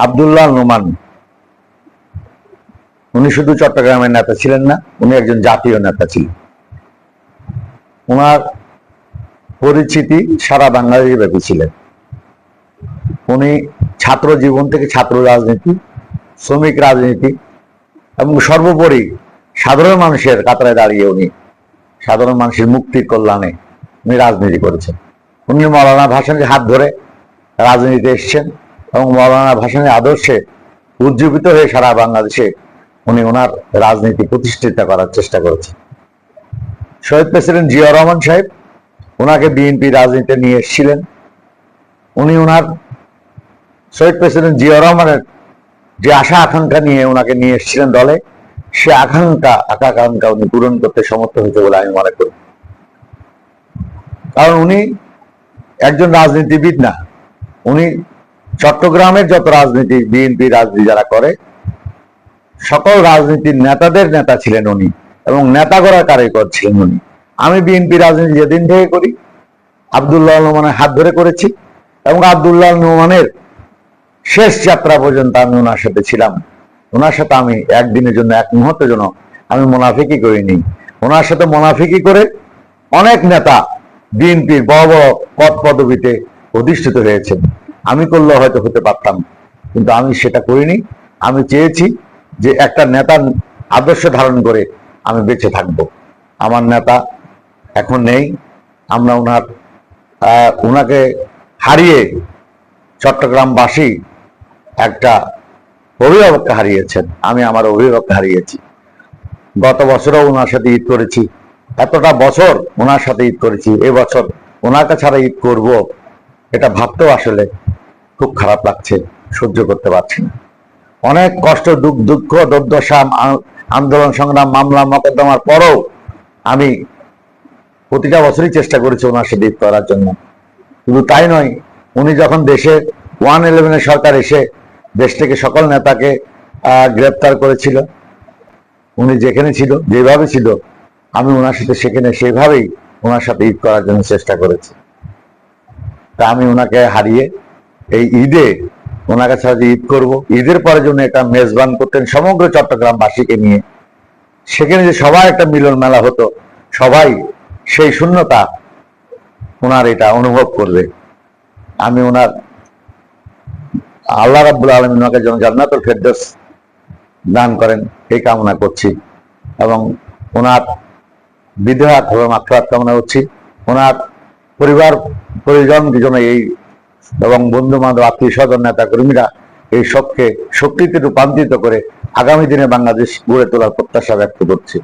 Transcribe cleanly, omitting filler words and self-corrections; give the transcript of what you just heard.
আব্দুল্লাহ নোমান, উনি শুধু চট্টগ্রামের নেতা ছিলেন না, উনি একজন জাতীয় নেতা ছিলেন। ওনার পরিচিতি সারা বাংলাদেশ ব্যাপী ছিলেন। উনি ছাত্র জীবন থেকে ছাত্র রাজনীতি, শ্রমিক রাজনীতি এবং সর্বোপরি সাধারণ মানুষের কাতারে দাঁড়িয়ে উনি সাধারণ মানুষের মুক্তির কল্যাণে উনি রাজনীতি করেছেন। উনি মৌলানা ভাসানীর হাত ধরে রাজনীতিতে এসছেন এবং মৌলানা ভাসানীর আদর্শে উজ্জীবিত হয়ে সারা বাংলাদেশে উনি ওনার রাজনীতি প্রতিষ্ঠিত করার চেষ্টা করেছেন। শহীদ প্রেসিডেন্ট জিয়াউর রহমান সাহেব ওনাকে বিএনপি রাজনীতিতে নিয়ে এসেছিলেন। উনি ওনার শহীদ প্রেসিডেন্ট জিয়াউর রহমানের যে আশা আকাঙ্ক্ষা নিয়ে ওনাকে নিয়ে এসেছিলেন দলে, সে আকাঙ্ক্ষা উনি পূরণ করতে সমর্থ হয়েছে বলে আমি মনে করি। কারণ উনি একজন রাজনীতিবিদ না, উনি চট্টগ্রামের যত রাজনীতি, বিএনপি রাজনীতি যারা করে সকল রাজনীতির নেতাদের নেতা ছিলেন উনি এবং নেতা গড়ার কারিগর ছিলেন উনি। আমি বিএনপি রাজনীতি যেদিন থেকে করি আব্দুল্লাহ নোমানের হাত ধরে করেছি এবং আব্দুল্লাহ নোমানের শেষ যাত্রা পর্যন্ত আমি ওনার সাথে ছিলাম। ওনার সাথে আমি একদিনের জন্য, এক মুহূর্তের জন্য আমি মুনাফিকি করিনি। ওনার সাথে মুনাফিকি করে অনেক নেতা বিএনপির বড় বড় পদ পদবিতে অধিষ্ঠিত হয়েছেন। আমি করলেও হয়তো হতে পারতাম, কিন্তু আমি সেটা করিনি। আমি চেয়েছি যে একটা নেতার আদর্শ ধারণ করে আমি বেঁচে থাকব। আমার নেতা এখন নেই। আমরা ওনাকে হারিয়ে চট্টগ্রামবাসী একটা অভিভাবককে হারিয়েছেন, আমি আমার অভিভাবককে হারিয়েছি। গত বছরও ওনার সাথে ঈদ করেছি, এতটা বছর ওনার সাথে ঈদ করেছি, এবছর ওনার কাছে ছাড়া ঈদ করব এটা ভাবতেও আসলে খুব খারাপ লাগছে, সহ্য করতে পারছি না। অনেক কষ্ট, দুঃখ দুর্দশা, আন্দোলন সংগ্রাম, মামলা মোকদ্দমার পরও আমি প্রতিটা বছরই চেষ্টা করেছি ওনার সাথে ঈদ করার জন্য। শুধু তাই নয়, উনি যখন দেশে 111 সরকার এসে দেশ থেকে সকল নেতাকে গ্রেপ্তার করেছিল, উনি যেখানে ছিল, যেভাবে ছিল, আমি ওনার সাথে সেখানে সেইভাবেই ওনার সাথে ঈদ করার জন্য চেষ্টা করেছি। তা আমি ওনাকে হারিয়ে এই ঈদে ওনার কাছে ঈদ করব। ঈদের পরে জন্য একটা মেজবান করতেন সমগ্র চট্টগ্রামবাসীকে নিয়ে, সেখানে যে সবাই একটা মিলন মেলা হতো, সবাই সেই শূন্যতা ওনার এটা অনুভব করবে। আমি ওনার আল্লাহ রাব্বুল আলামিন ওনাকে যেন জান্নাতুল ফেরদৌস দান করেন এই কামনা করছি এবং ওনার বিদেহাত এবং মাগফিরাত কামনা করছি। ওনার পরিবার পরিজন যেন এই এবং বন্ধু বান্ধব, আত্মীয় স্বজন, নেতা কর্মীরা এই সবকে শক্তিতে রূপান্তরিত করে আগামী দিনে বাংলাদেশ গড়ে তোলার প্রত্যাশা ব্যক্ত করছি।